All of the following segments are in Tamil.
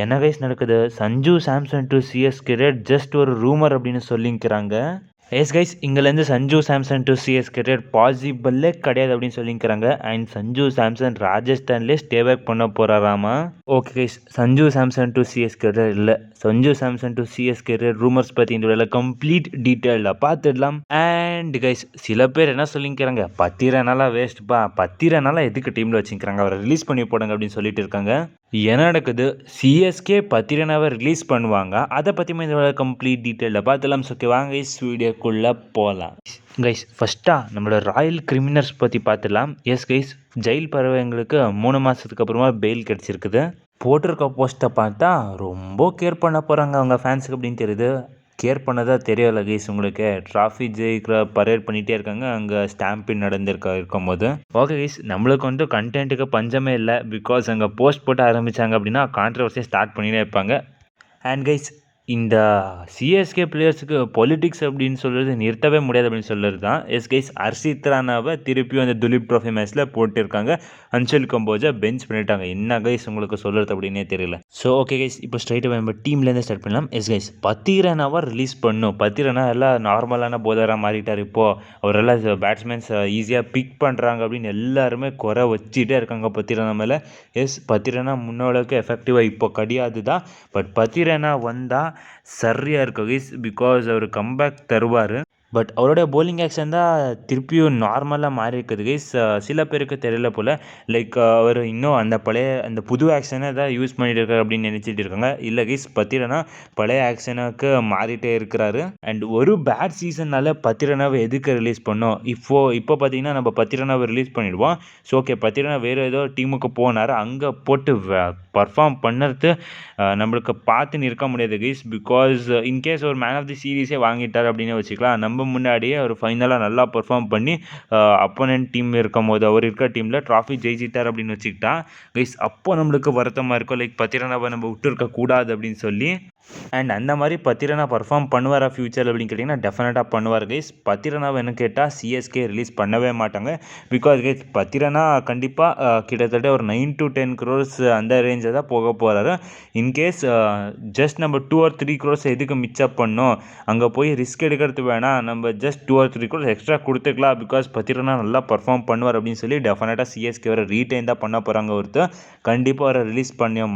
என்ன கைஸ் நடக்குது? Sanju Samson to CSK trade just ஒரு ரூமர் அப்படின்னு சொல்லிக்கிறாங்க. எஸ் கைஸ், இங்கேருந்து Sanju Samson to CSK trade பாசிபிளே கிடையாது அப்படின்னு சொல்லிக்கிறாங்க. அண்ட் சஞ்சு சாம்சன் ராஜஸ்தான்லேயே ஸ்டே பேக் பண்ண போகிறாராமா. Okay guys, Sanju Samson to CSK trade இல்லை, Sanju Samson to CSK trade rumours பற்றி இந்த வீடியோவில் கம்ப்ளீட் டீட்டெயிலாக பார்த்துடலாம். அண்ட் கைஸ், சில பேர் என்ன சொல்லிக்கிறாங்க, பத்திரனால வேஸ்ட்பா, பத்திரனால எதுக்கு டீமில் வச்சுக்கிறாங்க, அவரை ரிலீஸ் பண்ணி போடுங்க அப்படின்னு சொல்லிட்டு இருக்காங்க. என்ன நடக்குது? சிஎஸ்கே பத்திரனாவை ரிலீஸ் பண்ணுவாங்க, அதை பற்றி இந்த கம்ப்ளீட் டீட்டெயிலில் பார்த்துலாம். ஓகே வாங்க கைஸ், வீடியோக்குள்ளே போகலாம். கைஸ், ஃபஸ்ட்டாக நம்மளோட ராயல் கிரிமினல்ஸ் பற்றி பார்த்துலாம். எஸ் கைஸ், ஜெயில் பறவைங்களுக்கு 3 மாதத்துக்கு அப்புறமா பெயில் கிடச்சிருக்குது. போட்டிருக்க போஸ்ட்டை பார்த்தா ரொம்ப கேர் பண்ண போகிறாங்க அவங்க ஃபேன்ஸுக்கு அப்படின்னு தெரியுது. கேர் பண்ணதா தெரியல கைஸ் உங்களுக்கு. ட்ராஃபி ஜெயிக்கிற பரேட் பண்ணிகிட்டே இருக்காங்க அங்கே ஸ்டாம்பின் இருக்கும்போது. ஓகே கைஸ், நம்மளுக்கு வந்து கண்டென்ட்டுக்கு பஞ்சமே இல்லை. பிகாஸ் அங்கே போஸ்ட் போட்டு ஆரம்பித்தாங்க அப்படின்னா கான்ட்ரவர்சியை ஸ்டார்ட் பண்ணிட்டே இருப்பாங்க. அண்ட் கைஸ், இந்த சிஎஸ்கே பிளேயர்ஸுக்கு பொலிட்டிக்ஸ் அப்படின்னு சொல்கிறது நிறுத்தவே முடியாது அப்படின்னு சொல்கிறது தான். எஸ் கைஸ், ஹர்ஷித் ராணாவை திருப்பியும் அந்த துலீப் ட்ராஃபி மேட்ச்சில் போட்டிருக்காங்க. அன்ஷல் கம்போஜை பெஞ்ச் பண்ணிட்டாங்க. என்ன கைஸ் உங்களுக்கு சொல்கிறது அப்படின்னே தெரியல. ஸோ ஓகே கைஸ், இப்போ ஸ்ட்ரைட்டாக நம்ம டீம்லேருந்து ஸ்டார்ட் பண்ணலாம். எஸ் கைஸ், பத்திரனாவை ரிலீஸ் பண்ணும். பத்திரனா எல்லாம் நார்மலான போதராக மாறிட்டார். இப்போது அவரெல்லாம் பேட்ஸ்மேன்ஸ் ஈஸியாக பிக் பண்ணுறாங்க அப்படின்னு எல்லாருமே குறை வச்சுட்டே இருக்காங்க பத்திரனா மேலே. எஸ், பத்திரனா முன்னோளுக்கு எஃபெக்டிவாக இப்போ கிடையாது தான். பட் பத்திரனா வந்தால் சரியாக இருக்கும் கைஸ். பிகாஸ் அவர் கம்பேக் தருவார். பட் அவரோட போலிங் ஆக்ஷன் தான் திருப்பியும் நார்மலாக மாறி இருக்குது கைஸ். சில பேருக்கு தெரியல போல். லைக் அவர் இன்னும் அந்த புது ஆக்ஷனை தான் யூஸ் பண்ணிட்டு இருக்காரு அப்படின்னு நினச்சிட்டு இருக்காங்க. இல்லை கைஸ், பத்திரனா பழைய ஆக்ஷனுக்கு மாறிட்டே இருக்கிறாரு. அண்ட் ஒரு பேட் சீசனால் பத்திரனாவை எதுக்கு ரிலீஸ் பண்ணோம்? இப்போ பார்த்தீங்கன்னா நம்ம பத்திரனாவை ரிலீஸ் பண்ணிடுவோம். ஸோ ஓகே, பத்திரனா வேறு ஏதோ டீமுக்கு போனார், அங்கே போட்டு பர்ஃபார்ம் பண்ணுறது நம்மளுக்கு பார்த்துன்னு இருக்க முடியாது கைஸ். பிகாஸ் இன்கேஸ் ஒரு மேன் ஆஃப் தி சீரீஸே வாங்கிட்டார் அப்படின்னு வச்சுக்கலாம். நம்ம முன்னாடியே அவர் ஃபைனலாக நல்லா பெர்ஃபார்ம் பண்ணி அப்போனன்ட் டீம் இருக்கும் போது அவர் இருக்கிற டீமில் ட்ராஃபி ஜெயிச்சிட்டார் அப்படின்னு வச்சுக்கிட்டா கைஸ், அப்போ நம்மளுக்கு வருத்தமாக இருக்கும். லைக் பத்திரனாவை நம்ம விட்டு இருக்கக்கூடாது அப்படின்னு சொல்லி. அண்ட் அந்த மாதிரி பத்திரனா பர்ஃபார்ம் பண்ணுவாரா ஃபியூச்சர் அப்படின்னு கேட்டிங்கன்னா டெஃபினட்டாக பண்ணுவார் கைஸ். பத்திரனாவை என்ன கேட்டால் சிஎஸ்கே ரிலீஸ் பண்ணவே மாட்டாங்க. பிகாஸ் கைஸ், பத்திரனா கண்டிப்பாக கிட்டத்தட்ட ஒரு 9 to 10 crores அந்த ரேஞ்சை தான் போக போகிறாரு. இன்கேஸ் ஜஸ்ட் நம்ம 2 or 3 crores எதுக்கு மிச்சப் பண்ணோம், அங்கே போய் ரிஸ்க் எடுக்கிறது வேணாம், நம்ம ஜஸ்ட் 2 or 3 crores எக்ஸ்ட்ரா கொடுத்துக்கலாம். பிகாஸ் பத்திரனா நல்லா பர்ஃபார்ம் பண்ணுவார் அப்படின்னு சொல்லி டெஃபினட்டாக சிஎஸ்கே வர ரீட்டைன் தான் பண்ண போகிறாங்க. ஒருத்தர் கண்டிப்பாக அவரை ரிலீஸ் பண்ண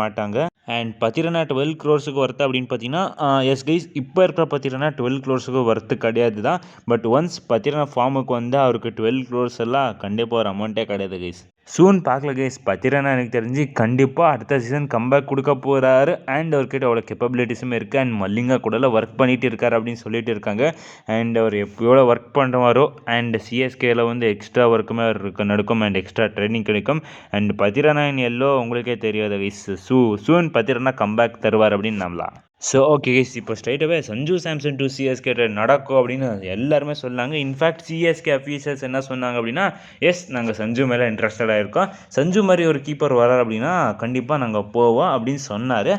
மாட்டாங்க. அண்ட் பத்திரனா 12 crores ஒர்த்து அப்படின்னு பார்த்தீங்கன்னா எஸ் கைஸ், இப்போ இருக்கிற பத்திரனா 12 crores ஒர்த்து கிடையாது தான். பட் ஒன்ஸ் பத்திரனா ஃபார்முக்கு வந்தால் அவருக்கு 12 crores எல்லாம் கண்டிப்பாக ஒரு அமௌண்ட்டே கிடையாது கைஸ். சூன் பார்க்கல கைஸ். பத்திரனா எனக்கு தெரிஞ்சு கண்டிப்பாக அடுத்த சீசன் கம்பேக் கொடுக்க போகிறாரு. அண்ட் அவர்கிட்ட அவ்வளோ கேப்பபிலிட்டிஸும் இருக்குது. அண்ட் மல்லிங்கா கூட ஒர்க் பண்ணிகிட்டு இருக்காரு அப்படின்னு சொல்லிட்டு இருக்காங்க. அண்ட் அவர் எவ்வளோ ஒர்க் பண்ணுவாரோ அண்ட் சிஎஸ்கேல வந்து எக்ஸ்ட்ரா ஒர்க்குமே அவருக்கு நடக்கும் அண்ட் எக்ஸ்ட்ரா ட்ரைனிங் கிடைக்கும். அண்ட் பத்திரனா எல்லோ உங்களுக்கே தெரியாது கைஸ். சூன் பத்திரனா கம்பேக் தருவார் அப்படின்னு நம்பலாம். ஸோ ஓகே கைஸ், இப்போ ஸ்ட்ரைட்டாகவே சஞ்சு சாம்சன் டு சிஎஸ்கே நடக்கும் அப்படின்னு எல்லாருமே சொன்னாங்க. இன்ஃபேக்ட் சிஎஸ்கே அஃபீஷியல்ஸ் என்ன சொன்னாங்க அப்படின்னா, எஸ் நாங்கள் சஞ்சு மேலே இன்ட்ரெஸ்டடாக இருக்கோம், சஞ்சு மாதிரி ஒரு கீப்பர் வரார் அப்படின்னா கண்டிப்பாக நாங்கள் போவோம் அப்படின்னு சொன்னார்.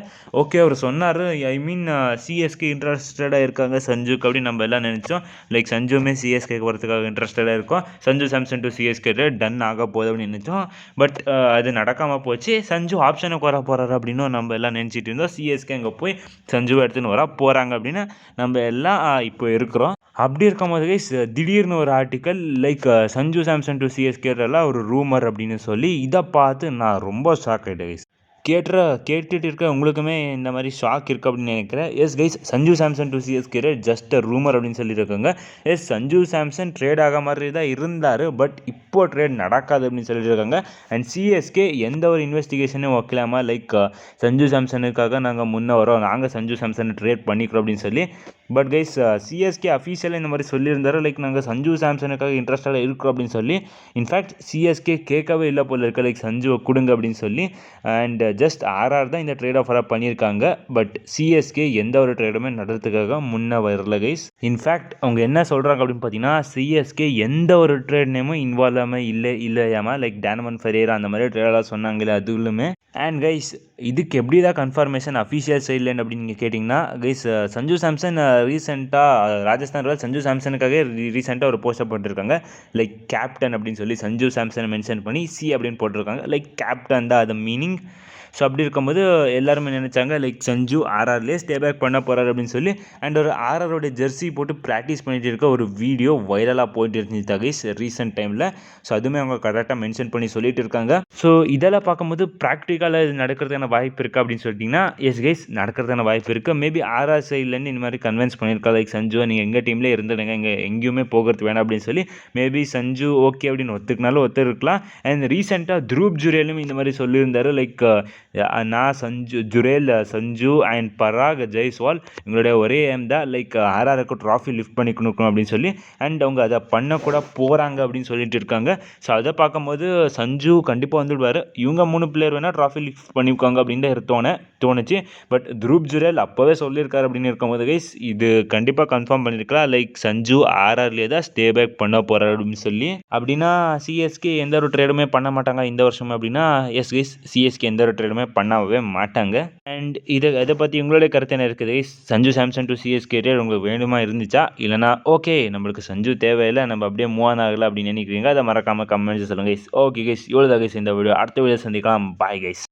ஓகே, அவர் சொன்னார். ஐ மீன் சிஎஸ்கே இன்ட்ரெஸ்டடாக இருக்காங்க சஞ்சுக்கு அப்படின்னு நம்ம எல்லாம் நினச்சோம். லைக் சஞ்சுமே சிஎஸ்கேக்கு வரதுக்காக இன்ட்ரெஸ்டடாக இருக்கும், சஞ்சு சாம்சன் டு சிஎஸ்கே டன் ஆக போகுது அப்படின்னு நினச்சோம். பட் அது நடக்காமல் போச்சு. சஞ்சு ஆப்ஷனுக்கு வர போகிறாரு அப்படின்னு நம்ம எல்லாம் நினச்சிட்டு இருந்தோம். சிஎஸ்கே அங்கே போய் சஞ்சுவை எடுத்துன்னு வர போகிறாங்க அப்படின்னு நம்ம எல்லாம் இப்போ இருக்கிறோம். அப்படி இருக்கும்போது கைஸ், திடீர்னு ஒரு article like Sanju Samson to சிஎஸ்கேலாம் ஒரு ரூமர் அப்படின்னு சொல்லி இதை பார்த்து நான் ரொம்ப ஷாக் ஆகிட்டேன் கைஸ். கேட்டுட்டு இருக்க உங்களுக்குமே இந்த மாதிரி ஷாக் இருக்குது அப்படின்னு நினைக்கிறேன். S guys, Sanju Samson to CSK just rumour அப்படின்னு சொல்லியிருக்காங்க. எஸ், சஞ்சு சாம்சன் ட்ரேட் ஆக மாதிரி தான் இருந்தார். பட் இப்போ ட்ரேட் நடக்காது அப்படின்னு சொல்லிட்டு இருக்காங்க. அண்ட் சிஎஸ்கே எந்த ஒரு இன்வெஸ்டிகேஷனும் வைக்கலாமா, லைக் சஞ்சு சாம்சனுக்காக நாங்கள் முன்னே வரோம், நாங்கள் சஞ்சு சாம்சனை ட்ரேட் பண்ணிக்கிறோம் அப்படின்னு சொல்லி. பட் கைஸ், சிஎஸ்கே அஃபீஷியலாக இந்த மாதிரி சொல்லியிருந்தாரு, லைக் நாங்கள் சஞ்சு சாம்சனுக்காக இன்ட்ரெஸ்டாக இருக்கிறோம் அப்படின்னு சொல்லி. இன்ஃபேக்ட் சிஎஸ்கே கேட்கவே இல்லை போல இருக்க, லைக் சஞ்சுவை கொடுங்க அப்படின்னு சொல்லி. அண்ட் ஜஸ்ட் ஆர்ஆர் தான் இந்த ட்ரேட் ஆஃபராக பண்ணியிருக்காங்க. பட் சிஎஸ்கே எந்த ஒரு ட்ரேடுமே நடத்துறதுக்காக முன்னே வரல கைஸ். இன்ஃபேக்ட் அவங்க என்ன சொல்கிறாங்க அப்படின்னு பார்த்தீங்கன்னா, சிஎஸ்கே எந்த ஒரு ட்ரேட் நேமும் இன்வால்வாமல் இல்லையாமல், லைக் டேனமன் ஃபெரேரா அந்த மாதிரி ட்ரேடெல்லாம் சொன்னாங்களே அதுவுமே. அண்ட் கைஸ், இதுக்கு எப்படி தான் கன்ஃபர்மேஷன் அஃபீஷியல் சைட்லேருந்து அப்படின்னு நீங்கள் கேட்டிங்கன்னா கைஸ், சஞ்சு சாம்சன் ரீசெண்டாக ராஜஸ்தான் ராயல்ஸ் சஞ்சு சாம்சனுக்காக ரீசெண்டாக ஒரு போஸ்டர் போட்டிருக்காங்க. லைக் கேப்டன் அப்படின்னு சொல்லி சஞ்சு சாம்சனை மென்ஷன் பண்ணி சி அப்படின்னு போட்டிருக்காங்க. லைக் கேப்டன் தான் அது மீனிங். ஸோ அப்படி இருக்கும்போது எல்லாருமே நினச்சாங்க லைக் சஞ்சு ஆர்ஆர்லேயே ஸ்டே பேக் பண்ண போகிறாரு அப்படின்னு சொல்லி. அண்ட் ஒரு ஆர்ஆரோட ஜெர்சி போட்டு ப்ராக்டிஸ் பண்ணிட்டு இருக்க ஒரு வீடியோ வைரலாக போயிட்டு இருந்துச்சு கைஸ் ரீசெண்ட் டைமில். ஸோ அதுவுமே அவங்க கரெக்டாக மென்ஷன் பண்ணி சொல்லிட்டு இருக்காங்க. ஸோ இதெல்லாம் பார்க்கும்போது ப்ராக்டிக்கலாக இது நடக்கிறதுக்கான வாய்ப்பு இருக்குது அப்படின்னு சொல்லிட்டிங்கன்னா எஸ் கைஸ் நடக்கிறதுக்கான வாய்ப்பு இருக்குது. மேபி ஆர்ஆர் சைட்லேருந்து இந்த மாதிரி கன்வின்ஸ் பண்ணியிருக்கா லைக் சஞ்சு நீங்கள் எங்கள் டீம்லேயே இருந்துடுங்க, இங்கே எங்கேயுமே போகிறது வேணாம் அப்படின்னு சொல்லி. மேபி சஞ்சு ஓகே அப்படின்னு ஒத்துக்கினாலும் ஒத்துருக்கலாம். அண்ட் ரீசெண்டாக த்ரூப் ஜுரேலும் இந்த மாதிரி சொல்லியிருந்தாரு லைக் நான் சஞ்சு அண்ட் பராக் ஜெய்ஸ்வால் எங்களுடைய ஒரே ஏம் தான் லைக் ஆர்ஆருக்கு ட்ராஃபி லிஃப்ட் பண்ணி கொடுக்கணும் அப்படின்னு சொல்லி. அண்ட் அவங்க அதை பண்ண கூட போகிறாங்க அப்படின்னு சொல்லிட்டு இருக்காங்க. ஸோ அதை பார்க்கும்போது சஞ்சு கண்டிப்பாக வந்துடுவார். இவங்க 3 பிளேயர் வேணால் ட்ராஃபி லிஃப்ட் பண்ணியிருக்காங்க அப்படின்னு தோணுச்சு. பட் த்ரூப் ஜுரேல் அப்போவே சொல்லியிருக்காரு அப்படின்னு இருக்கும்போது கைஸ் இது கண்டிப்பாக கன்ஃபார்ம் பண்ணியிருக்கலாம் லைக் சஞ்சு ஆர்ஆர்லேயே தான் ஸ்டே பேக் பண்ண போகிறார் அப்படின்னு சொல்லி. அப்படின்னா சிஎஸ்கே எந்த ஒரு ட்ரேடுமே பண்ண மாட்டாங்க இந்த வருஷம் அப்படின்னா எஸ் கைஸ் சிஎஸ்கே எந்த ஒரு ட்ரேடுமே பண்ணவே மாட்டாங்க. அண்ட் இதை பற்றி உங்களுடைய கருத்து என்ன இருக்குது guys? Sanju Samson to CSK trade உங்களுக்கு வேணுமா இருந்துச்சா, இல்லைனா ஓகே நம்மளுக்கு சஞ்சு தேவையில்லை நம்ம அப்படியே மூவ் ஆன் ஆகலை அப்படின்னு நினைக்கிறீங்க? அதை மறக்காமல் கமெண்ட்ஸ் சொல்லுங்கள் கைஸ். ஓகே கைஸ் இவ்வளோ தான் கைஸ் இந்த வீடியோ. அடுத்த வீடியோ சந்திக்கலாம். Bye guys.